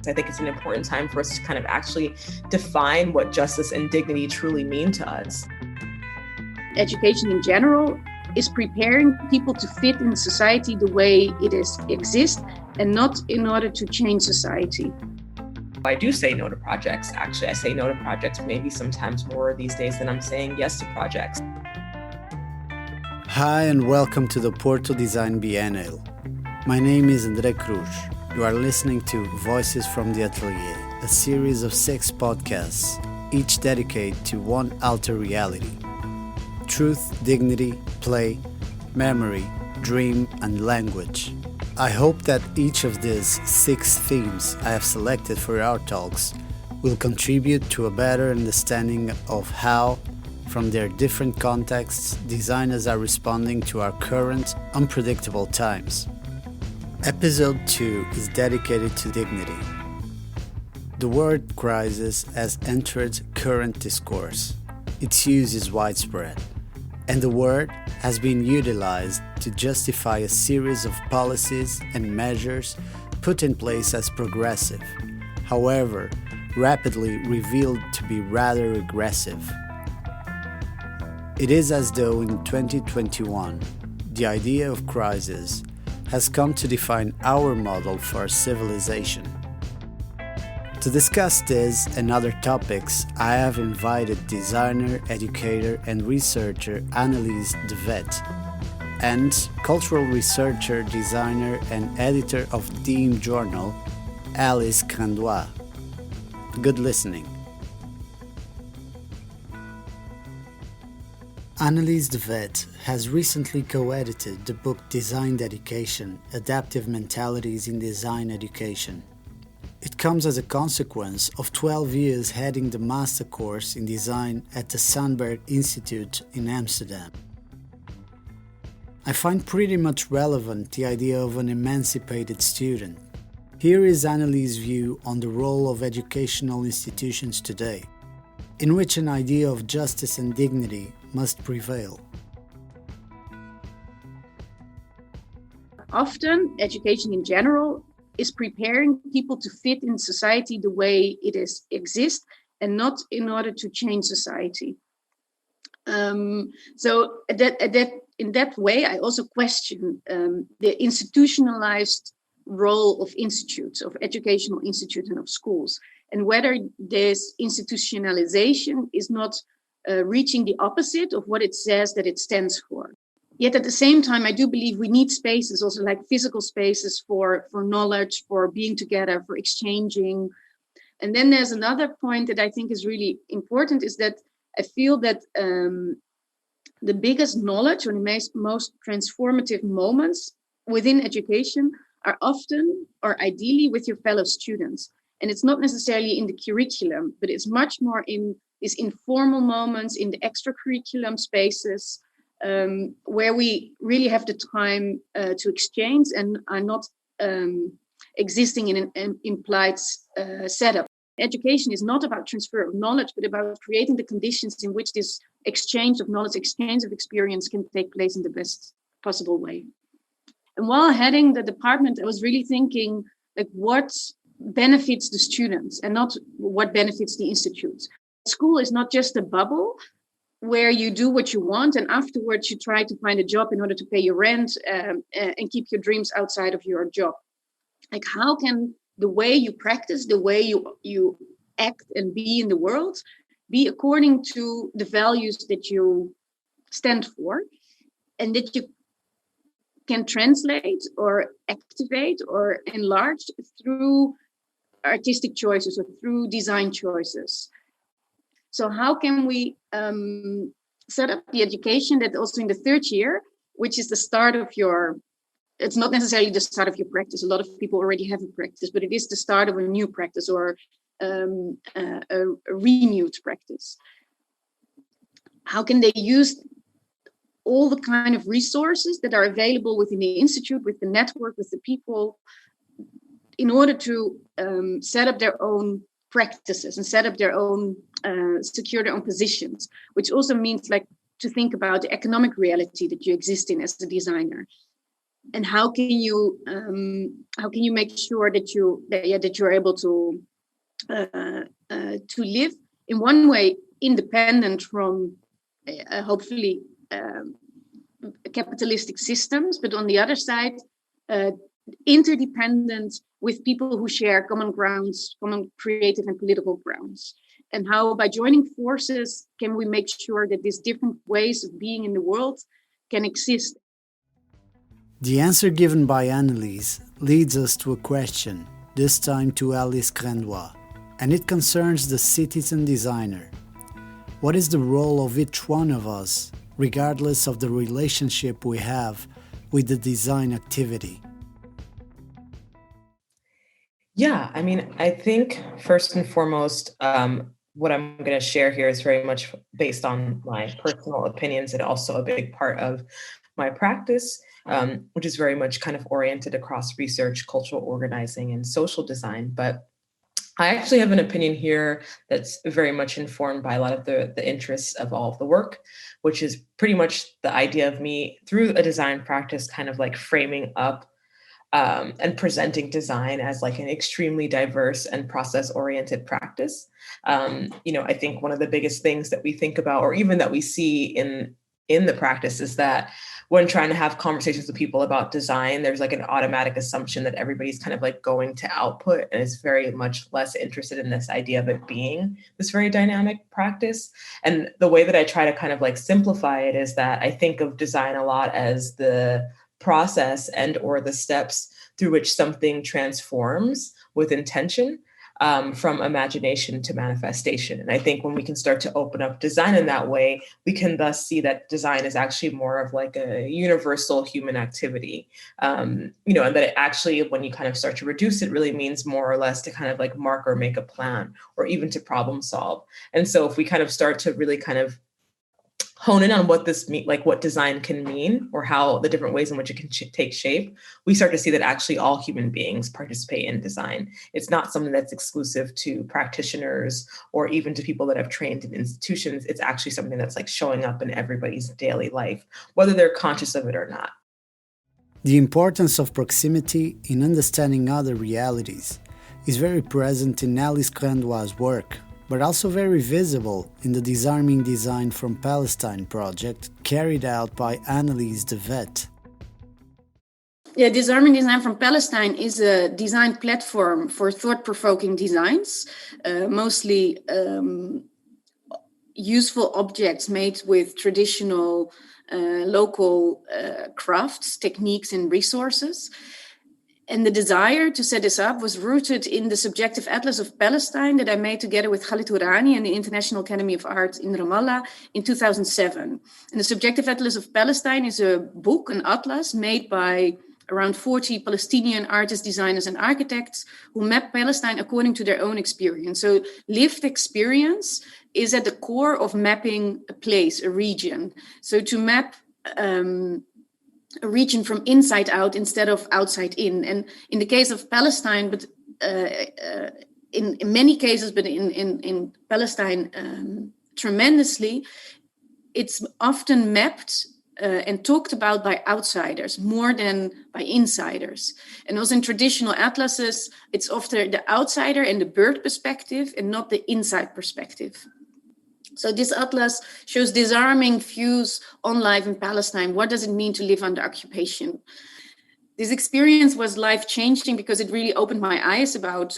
I think it's an important time for us to kind of actually define what justice and dignity truly mean to us. Education in general is preparing people to fit in society the way it exists and not in order to change society. I do say no to projects. Actually, I say no to projects maybe sometimes more these days than I'm saying yes to projects. Hi and welcome to the Porto Design Biennale. My name is André Cruz. You are listening to Voices from the Atelier, a series of 6 podcasts, each dedicated to one alter reality. Truth, dignity, play, memory, dream, and language. I hope that each of these 6 themes I have selected for our talks will contribute to a better understanding of how, from their different contexts, designers are responding to our current, unpredictable times. Episode 2 is dedicated to dignity. The word crisis has entered current discourse. Its use is widespread, and the word has been utilized to justify a series of policies and measures put in place as progressive, however, rapidly revealed to be rather aggressive. It is as though in 2021, the idea of crisis has come to define our model for civilization. To discuss this and other topics, I have invited designer, educator, and researcher Annelies de Vet and cultural researcher, designer, and editor of Deem Journal, Alice Candois. Good listening. Annelies de Vet has recently co-edited the book Design Dedication: Adaptive Mentalities in Design Education. It comes as a consequence of 12 years heading the master course in design at the Sandberg Institute in Amsterdam. I find pretty much relevant the idea of an emancipated student. Here is Annelies' view on the role of educational institutions today, in which an idea of justice and dignity must prevail. Often, education in general is preparing people to fit in society the way it exists and not in order to change society. So in that way, I also question the institutionalized role of institutes, of educational institutes and of schools, and whether this institutionalization is not reaching the opposite of what it says that it stands for. Yet at the same time, I do believe we need spaces, also like physical spaces for knowledge, for being together, for exchanging. And then there's another point that I think is really important, is that I feel that the biggest knowledge or the most transformative moments within education are often or ideally with your fellow students. And it's not necessarily in the curriculum, but it's much more in these informal moments, in the extracurriculum spaces, where we really have the time to exchange and are not existing in an implied setup. Education is not about transfer of knowledge, but about creating the conditions in which this exchange of knowledge, exchange of experience can take place in the best possible way. And while heading the department, I was really thinking, like, what benefits the students and not what benefits the institutes. School is not just a bubble where you do what you want and afterwards you try to find a job in order to pay your rent and keep your dreams outside of your job. Like, how can the way you practice, the way you act and be in the world be according to the values that you stand for, and that you can translate or activate or enlarge through artistic choices or through design choices. So how can we set up the education that also in the 3rd year, which is the start of it's not necessarily the start of your practice. A lot of people already have a practice, but it is the start of a new practice or a renewed practice. How can they use all the kind of resources that are available within the institute, with the network, with the people, in order to set up their own practices and set up their own, secure their own positions, which also means like to think about the economic reality that you exist in as a designer. and how can you make sure that you're able to live in one way independent from hopefully capitalistic systems, but on the other side interdependent with people who share common grounds, common creative and political grounds. And how by joining forces can we make sure that these different ways of being in the world can exist. The answer given by Annelies leads us to a question, this time to Alice Grandois, and it concerns the citizen designer. What is the role of each one of us, regardless of the relationship we have with the design activity? Yeah, I mean, I think first and foremost, what I'm going to share here is very much based on my personal opinions and also a big part of my practice, which is very much kind of oriented across research, cultural organizing, and social design. But I actually have an opinion here that's very much informed by a lot of the interests of all of the work, which is pretty much the idea of me through a design practice kind of like framing up and presenting design as like an extremely diverse and process-oriented practice. I think one of the biggest things that we think about, or even that we see in the practice, is that when trying to have conversations with people about design, there's like an automatic assumption that everybody's kind of like going to output and is very much less interested in this idea of it being this very dynamic practice. And the way that I try to kind of like simplify it is that I think of design a lot as the process and or the steps through which something transforms with intention, from imagination to manifestation. And I think when we can start to open up design in that way, we can thus see that design is actually more of like a universal human activity. And that it actually, when you kind of start to reduce it, really means more or less to kind of like mark or make a plan, or even to problem solve. And so if we kind of start to really kind of hone in on what this mean, like what design can mean, or how the different ways in which it can take shape, we start to see that actually all human beings participate in design. It's not something that's exclusive to practitioners or even to people that have trained in institutions. It's actually something that's like showing up in everybody's daily life, whether they're conscious of it or not. The importance of proximity in understanding other realities is very present in Alice Grandois' work, but also very visible in the Disarming Design from Palestine project carried out by Annelies de Vet. Yeah, Disarming Design from Palestine is a design platform for thought-provoking designs, mostly useful objects made with traditional local crafts, techniques, and resources. And the desire to set this up was rooted in the Subjective Atlas of Palestine that I made together with Khalid Hourani and the International Academy of Art in Ramallah in 2007. And the Subjective Atlas of Palestine is a book, an atlas, made by around 40 Palestinian artists, designers, and architects who map Palestine according to their own experience. So lived experience is at the core of mapping a place, a region. So to map a region from inside out instead of outside in. And in the case of Palestine, but in many cases, but in Palestine tremendously, it's often mapped and talked about by outsiders more than by insiders. And also in traditional atlases, it's often the outsider and the bird perspective and not the inside perspective. So this atlas shows disarming views on life in Palestine. What does it mean to live under occupation? This experience was life-changing because it really opened my eyes about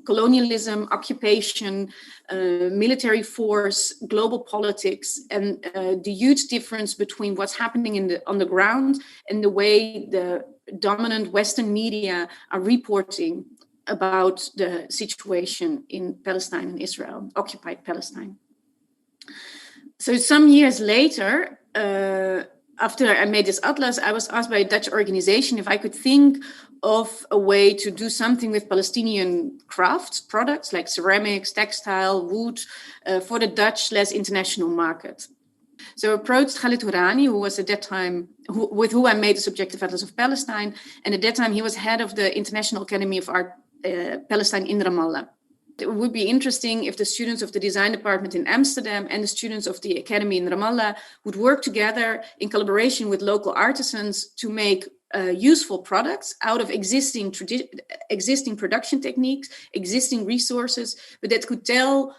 colonialism, occupation, military force, global politics, and the huge difference between what's happening on the ground and the way the dominant Western media are reporting about the situation in Palestine and Israel, occupied Palestine. So some years later, after I made this atlas, I was asked by a Dutch organization if I could think of a way to do something with Palestinian crafts, products like ceramics, textile, wood, for the Dutch/international market. So I approached Khalid Hourani, who was at that time, with who I made the Subjective Atlas of Palestine. And at that time, he was head of the International Academy of Art, Palestine in Ramallah. It would be interesting if the students of the design department in Amsterdam and the students of the academy in Ramallah would work together in collaboration with local artisans to make useful products out of existing production techniques, existing resources, but that could tell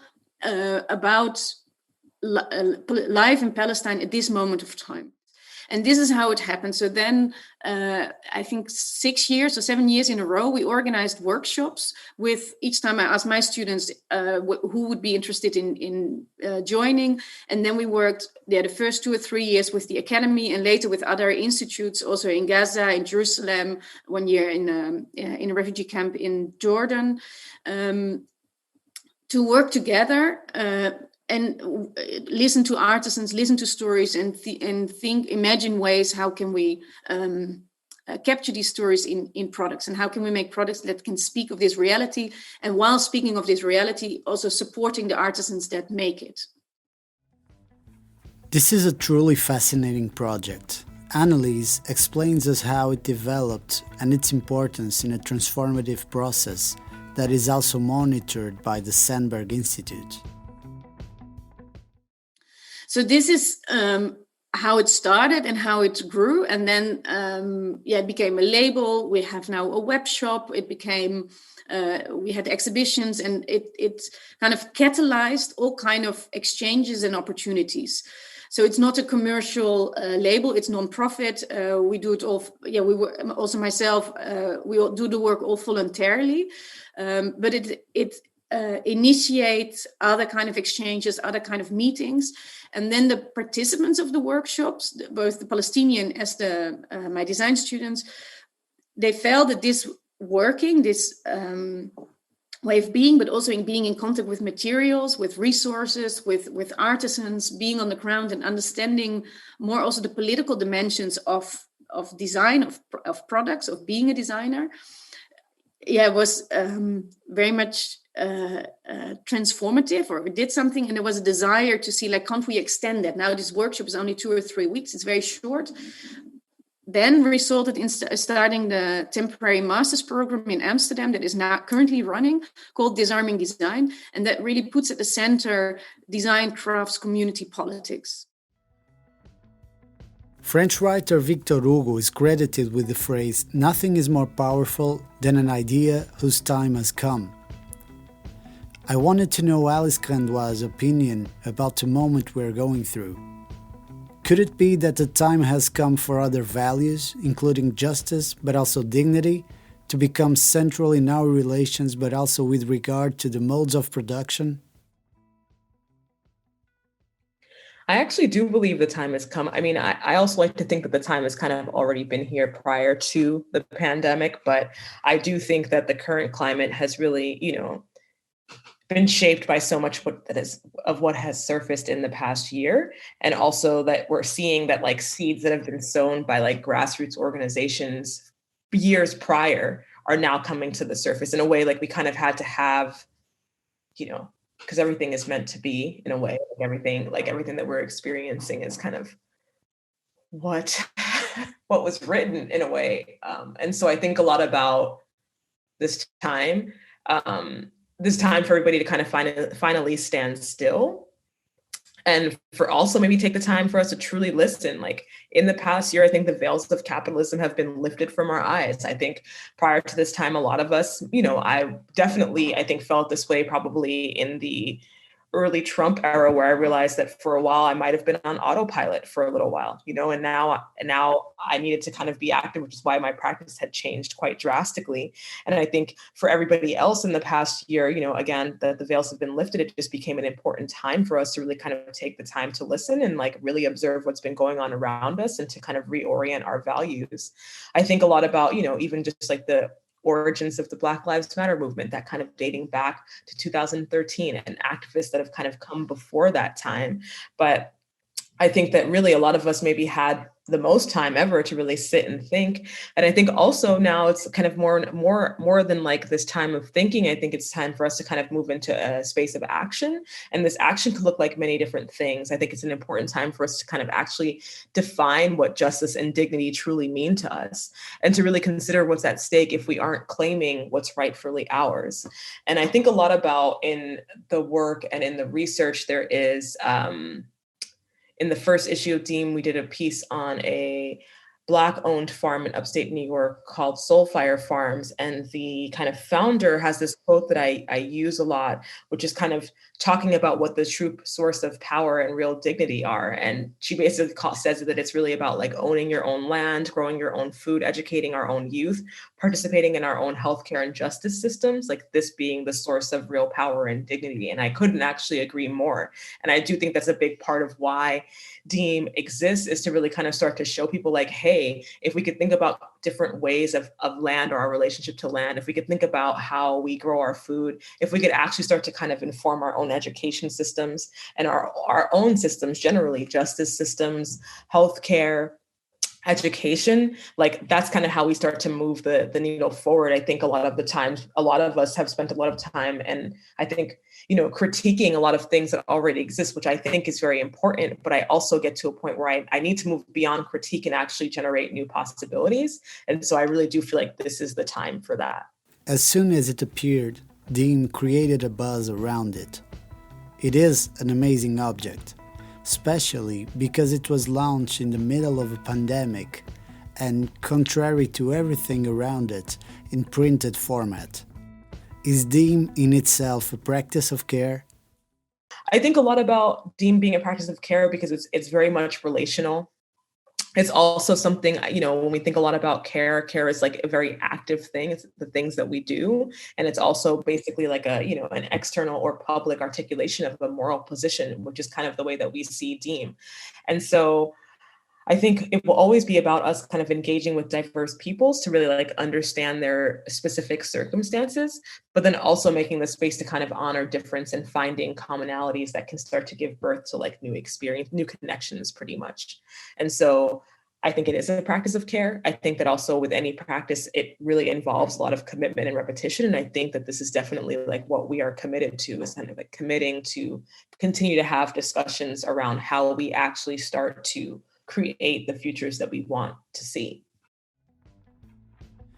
about life in Palestine at this moment of time. And this is how it happened. So then I think 6 years or 7 years in a row, we organized workshops with, each time I asked my students who would be interested in joining. And then we worked the first 2 or 3 years with the academy and later with other institutes, also in Gaza, in Jerusalem, 1 year in a refugee camp in Jordan, to work together and listen to artisans, listen to stories, and imagine ways how can we capture these stories in products, and how can we make products that can speak of this reality, and while speaking of this reality, also supporting the artisans that make it. This is a truly fascinating project. Annelies explains us how it developed and its importance in a transformative process that is also monitored by the Sandberg Institute. So this is how it started and how it grew, and then it became a label. We have now a web shop. It became we had exhibitions, and it kind of catalyzed all kind of exchanges and opportunities. So it's not a commercial label; it's non-profit. We do it all. We were also myself. We all do the work all voluntarily, but it initiates other kind of exchanges, other kind of meetings. And then the participants of the workshops, both the Palestinian as my design students, they felt that this working, this way of being, but also in being in contact with materials, with resources, with artisans, being on the ground and understanding more also the political dimensions of design, of products, of being a designer. Yeah, it was very much transformative, or we did something, and there was a desire to see, like, can't we extend that? Now this workshop is only 2 or 3 weeks, it's very short. Then resulted in starting the temporary master's program in Amsterdam that is now currently running, called Disarming Design, and that really puts at the center design, crafts, community, politics. French writer Victor Hugo is credited with the phrase, "Nothing is more powerful than an idea whose time has come." I wanted to know Alice Grandois' opinion about the moment we're going through. Could it be that the time has come for other values, including justice, but also dignity, to become central in our relations, but also with regard to the modes of production? I actually do believe the time has come. I mean, I also like to think that the time has kind of already been here prior to the pandemic, but I do think that the current climate has really, been shaped by so much of what has surfaced in the past year. And also that we're seeing that, like, seeds that have been sown by, like, grassroots organizations years prior are now coming to the surface in a way, like, we kind of had to have, because everything is meant to be, in a way, everything that we're experiencing is kind of what was written, in a way. And so I think a lot about this time for everybody to kind of finally stand still, and for also maybe take the time for us to truly listen. Like, in the past year, I think the veils of capitalism have been lifted from our eyes. I think prior to this time, a lot of us, I think felt this way probably in the early Trump era, where I realized that for a while I might have been on autopilot for a little while, and now I needed to kind of be active, which is why my practice had changed quite drastically. And I think for everybody else in the past year, again, the veils have been lifted. It just became an important time for us to really kind of take the time to listen and, like, really observe what's been going on around us and to kind of reorient our values. I think a lot about, even just like the origins of the Black Lives Matter movement, that kind of dating back to 2013, and activists that have kind of come before that time. But I think that really a lot of us maybe had the most time ever to really sit and think. And I think also now it's kind of more than like this time of thinking. I think it's time for us to kind of move into a space of action. And this action could look like many different things. I think it's an important time for us to kind of actually define what justice and dignity truly mean to us, and to really consider what's at stake if we aren't claiming what's rightfully ours. And I think a lot about, in the work and in the research, there is, in the first issue of Deem, we did a piece on a Black-owned farm in upstate New York called Soulfire Farms. And the kind of founder has this quote that I use a lot, which is kind of talking about what the true source of power and real dignity are. And she basically says that it's really about like owning your own land, growing your own food, educating our own youth, participating in our own healthcare and justice systems, like this being the source of real power and dignity. And I couldn't actually agree more. And I do think that's a big part of why DEEM exists, is to really kind of start to show people like, hey, if we could think about different ways of land or our relationship to land, if we could think about how we grow our food, if we could actually start to kind of inform our own education systems and our own systems generally, justice systems, healthcare, education, like that's kind of how we start to move the needle forward. I think a lot of the times, a lot of us have spent a lot of time, and I think, critiquing a lot of things that already exist, which I think is very important. But I also get to a point where I need to move beyond critique and actually generate new possibilities. And so I really do feel like this is the time for that. As soon as it appeared, DEEM created a buzz around it. It is an amazing object, especially because it was launched in the middle of a pandemic and, contrary to everything around it, in printed format. Is DEEM in itself a practice of care? I think a lot about DEEM being a practice of care because it's very much relational. It's also something, when we think a lot about care is like a very active thing. It's the things that we do. And it's also basically like an external or public articulation of a moral position, which is kind of the way that we see DEEM. And so I think it will always be about us kind of engaging with diverse peoples to really like understand their specific circumstances, but then also making the space to kind of honor difference and finding commonalities that can start to give birth to like new experience, new connections pretty much. And so I think it is a practice of care. I think that also with any practice, it really involves a lot of commitment and repetition. And I think that this is definitely like what we are committed to, is kind of like committing to continue to have discussions around how we actually start to create the futures that we want to see.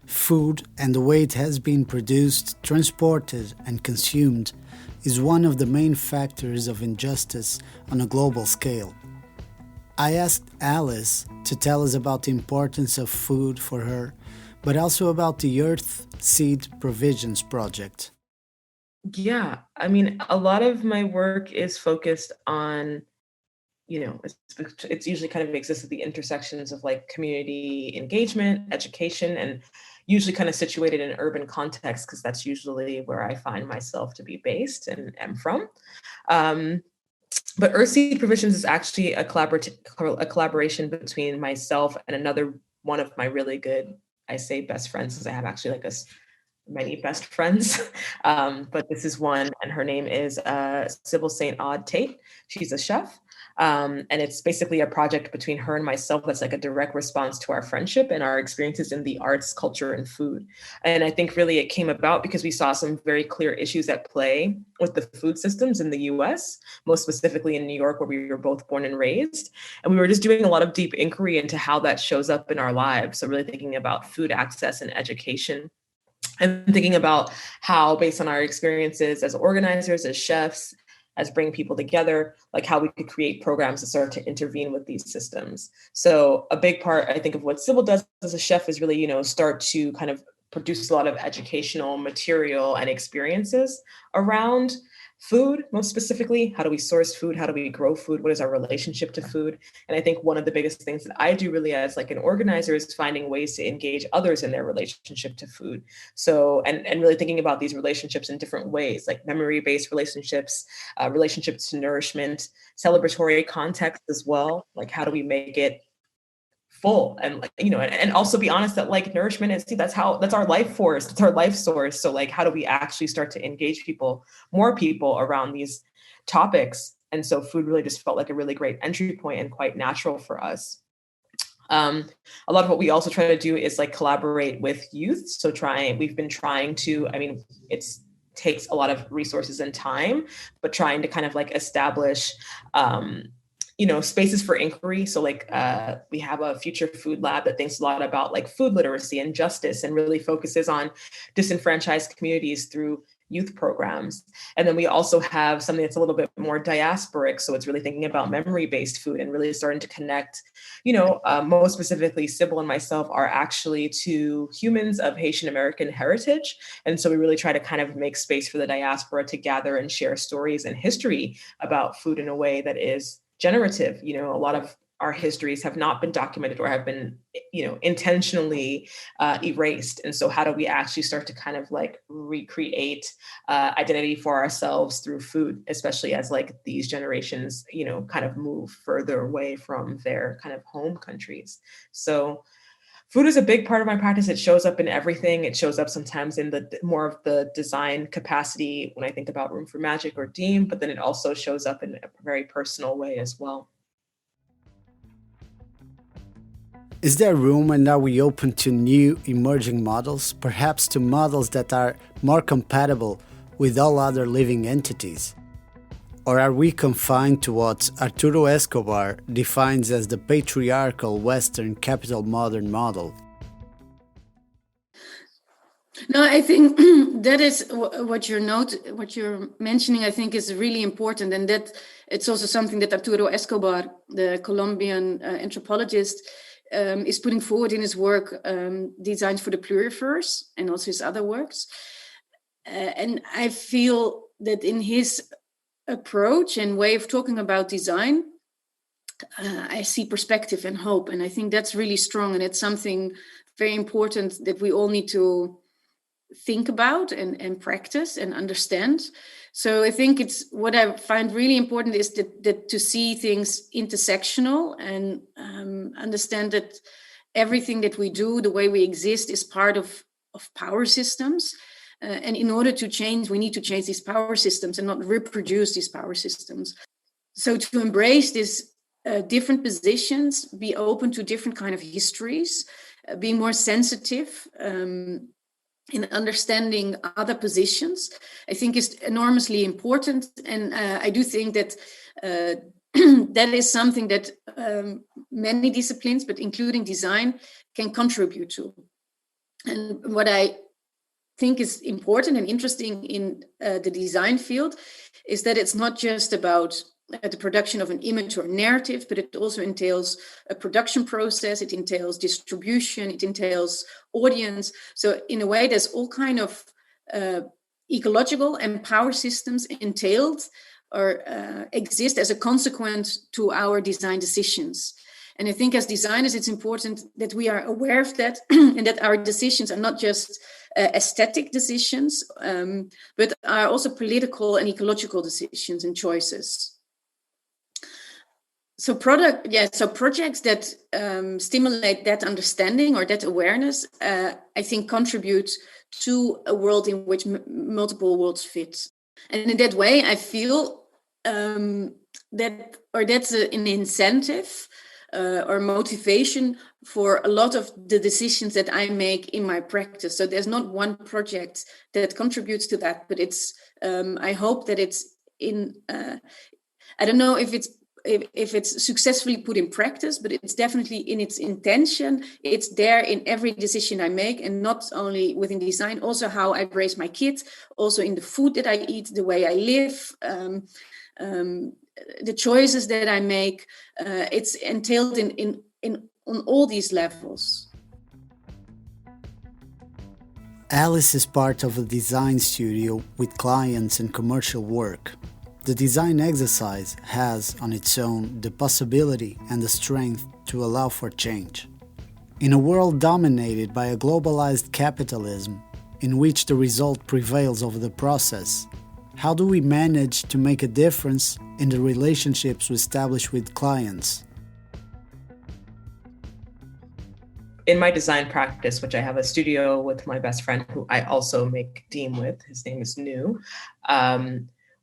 Food and the way it has been produced, transported, and consumed is one of the main factors of injustice on a global scale. I asked Alice to tell us about the importance of food for her, but also about the Earth Seed Provisions Project. Yeah, I mean, a lot of my work is focused on it's usually kind of exists at the intersections of like community engagement, education, and usually kind of situated in urban context, because that's usually where I find myself to be based and am from. But Earthseed Provisions is actually a collaboration between myself and another one of my really good, I say best friends, because I have actually like many best friends, but this is one, and her name is Sybil St. Aud Tate. She's a chef. And it's basically a project between her and myself that's like a direct response to our friendship and our experiences in the arts, culture, and food. And I think really it came about because we saw some very clear issues at play with the food systems in the US, most specifically in New York, where we were both born and raised. And we were just doing a lot of deep inquiry into how that shows up in our lives. So really thinking about food access and education, and thinking about how, based on our experiences as organizers, as chefs, as bringing people together, like how we could create programs to start to intervene with these systems. So a big part, I think, of what Sybil does as a chef is really, start to kind of produce a lot of educational material and experiences around food, most specifically. How do we source food? How do we grow food? What is our relationship to food? And I think one of the biggest things that I do really as like an organizer is finding ways to engage others in their relationship to food. So, and really thinking about these relationships in different ways, like memory-based relationships, relationships to nourishment, celebratory context as well. Like how do we make it full, and like, and also be honest that like nourishment is, that's our life force, it's our life source. So like, how do we actually start to engage more people around these topics? And so food really just felt like a really great entry point and quite natural for us. A lot of what we also try to do is like collaborate with youth. So we've been trying to, it's takes a lot of resources and time, but trying to kind of like establish spaces for inquiry. So like we have a future food lab that thinks a lot about like food literacy and justice, and really focuses on disenfranchised communities through youth programs. And then we also have something that's a little bit more diasporic. So it's really thinking about memory-based food and really starting to connect, most specifically, Sybil and myself are actually two humans of Haitian American heritage. And so we really try to kind of make space for the diaspora to gather and share stories and history about food in a way that is generative. A lot of our histories have not been documented or have been, intentionally erased. And so how do we actually start to kind of like recreate identity for ourselves through food, especially as like these generations, kind of move further away from their kind of home countries. So food is a big part of my practice. It shows up in everything. It shows up sometimes in the more of the design capacity when I think about Room for Magic or Deem, but then it also shows up in a very personal way as well. Is there room, and are we open to new emerging models, perhaps to models that are more compatible with all other living entities? Or are we confined to what Arturo Escobar defines as the patriarchal Western capital modern model? No, I think that is what you're mentioning, I think is really important. And that it's also something that Arturo Escobar, the Colombian anthropologist, is putting forward in his work, Designs for the Pluriverse, and also his other works. And I feel that in his approach and way of talking about design, I see perspective and hope. And I think that's really strong. And it's something very important that we all need to think about and practice and understand. So I think it's what I find really important is that to see things intersectional and understand that everything that we do, the way we exist, is part of power systems. And in order to change, we need to change these power systems and not reproduce these power systems. So to embrace these different positions, be open to different kind of histories, be more sensitive in understanding other positions, I think is enormously important. And I do think that that is something that many disciplines, but including design, can contribute to. And what I think is important and interesting in the design field is that it's not just about the production of an image or narrative, but it also entails a production process, it entails distribution, it entails audience. So in a way, there's all kind of ecological and power systems entailed or exist as a consequence to our design decisions. And I think as designers, it's important that we are aware of that and that our decisions are not just aesthetic decisions, but are also political and ecological decisions and choices. So projects that stimulate that understanding or that awareness, I think contribute to a world in which multiple worlds fit. And in that way, I feel that's an incentive or motivation for a lot of the decisions that I make in my practice. So there's not one project that contributes to that, but it's I hope that it's in I don't know if it's successfully put in practice, but it's definitely in its intention. It's there in every decision I make, and not only within design, also how I raise my kids, also in the food that I eat, the way I live, the choices that I make. It's entailed on all these levels. Alice is part of a design studio with clients and commercial work. The design exercise has on its own the possibility and the strength to allow for change. In a world dominated by a globalized capitalism, in which the result prevails over the process, how do we manage to make a difference in the relationships we establish with clients? In my design practice, which I have a studio with my best friend who I also make Deem with, his name is New,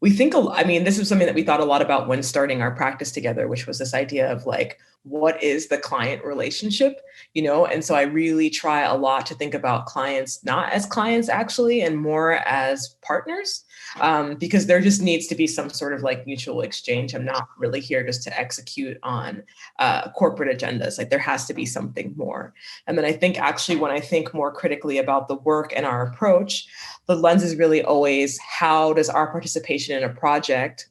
we think, I mean, this is something that we thought a lot about when starting our practice together, which was this idea of like, what is the client relationship, And so I really try a lot to think about clients, not as clients actually, and more as partners, because there just needs to be some sort of like mutual exchange. I'm not really here just to execute on corporate agendas. Like there has to be something more. And then I think actually when I think more critically about the work and our approach, the lens is really always, how does our participation in a project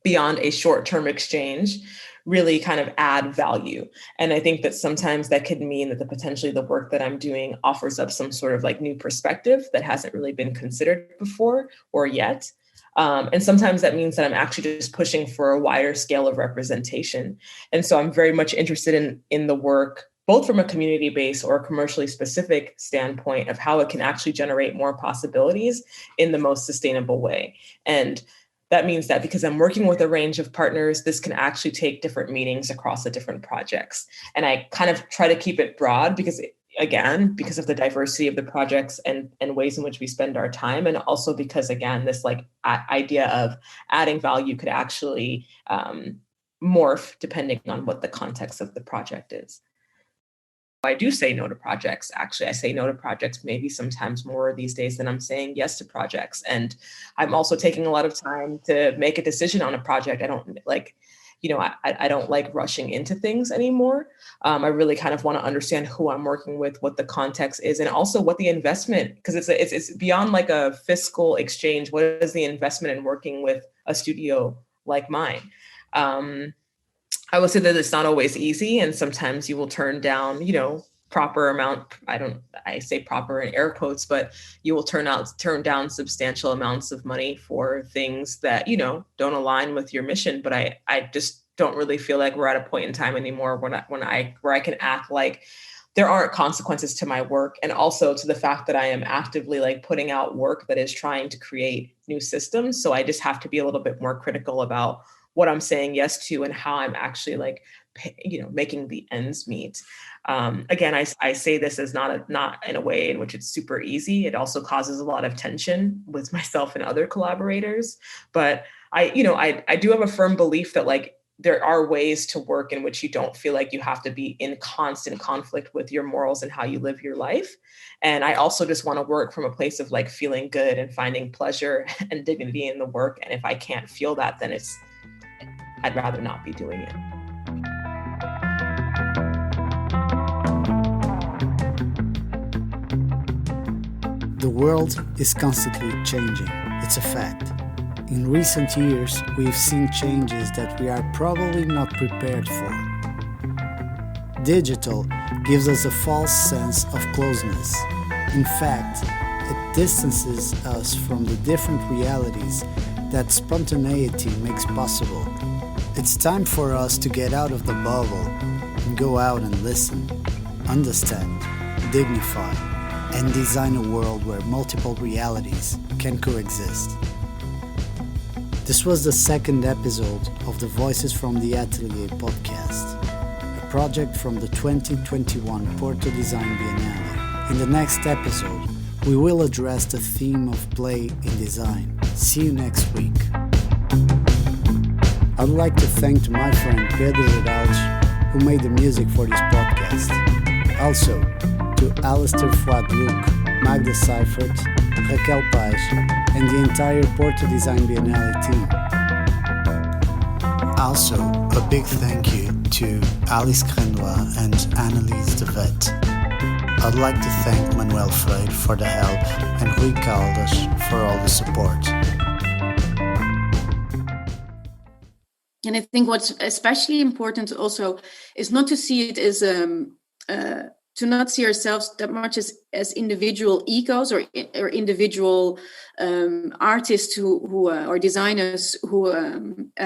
beyond a short-term exchange really kind of add value? And I think that sometimes that could mean that potentially the work that I'm doing offers up some sort of like new perspective that hasn't really been considered before or yet. And sometimes that means that I'm actually just pushing for a wider scale of representation. And so I'm very much interested in the work, both from a community-based or commercially specific standpoint of how it can actually generate more possibilities in the most sustainable way. And that means that because I'm working with a range of partners, this can actually take different meanings across the different projects. And I kind of try to keep it broad because, again, because of the diversity of the projects and ways in which we spend our time. And also because, again, this like idea of adding value could actually morph depending on what the context of the project is. I do say no to projects. Actually, I say no to projects maybe sometimes more these days than I'm saying yes to projects. And I'm also taking a lot of time to make a decision on a project. I don't like, I don't like rushing into things anymore. I really kind of want to understand who I'm working with, what the context is, and also what the investment, because it's beyond like a fiscal exchange. What is the investment in working with a studio like mine? I will say that it's not always easy, and sometimes you will turn down, proper amount. I say proper in air quotes, but you will turn down substantial amounts of money for things that, don't align with your mission. But I just don't really feel like we're at a point in time anymore where I can act like there aren't consequences to my work, and also to the fact that I am actively like putting out work that is trying to create new systems. So I just have to be a little bit more critical about what I'm saying yes to and how I'm actually like, making the ends meet. Again, I say this as not in a way in which it's super easy. It also causes a lot of tension with myself and other collaborators. But I do have a firm belief that like there are ways to work in which you don't feel like you have to be in constant conflict with your morals and how you live your life. And I also just want to work from a place of like feeling good and finding pleasure and dignity in the work. And if I can't feel that, then I'd rather not be doing it. The world is constantly changing. It's a fact. In recent years, we've seen changes that we are probably not prepared for. Digital gives us a false sense of closeness. In fact, it distances us from the different realities that spontaneity makes possible. It's time for us to get out of the bubble and go out and listen, understand, dignify, and design a world where multiple realities can coexist. This was the second episode of the Voices from the Atelier podcast, a project from the 2021 Porto Design Biennale. In the next episode, we will address the theme of play in design. See you next week. I'd like to thank my friend Pedro Heraldes, who made the music for this podcast. Also, to Alistair Fuad-Luke, Magda Seifert, Raquel Paz, and the entire Porto Design Biennale team. Also, a big thank you to Alice Grandois and Annelies de Vet. I'd like to thank Manuel Freire for the help and Rui Caldas for all the support. And I think what's especially important also is not to see it as to not see ourselves that much as individual egos or individual artists who or designers who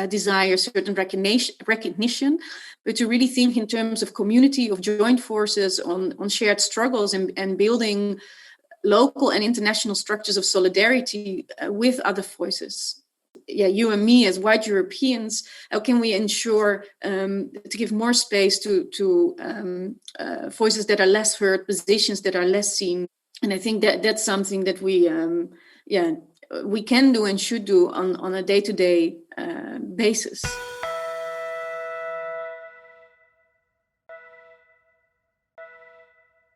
desire certain recognition, but to really think in terms of community, of joint forces, on shared struggles and building local and international structures of solidarity with other voices. Yeah, you and me as white Europeans, how can we ensure to give more space to voices that are less heard, positions that are less seen? And I think that that's something that we, we can do and should do on a day-to-day basis.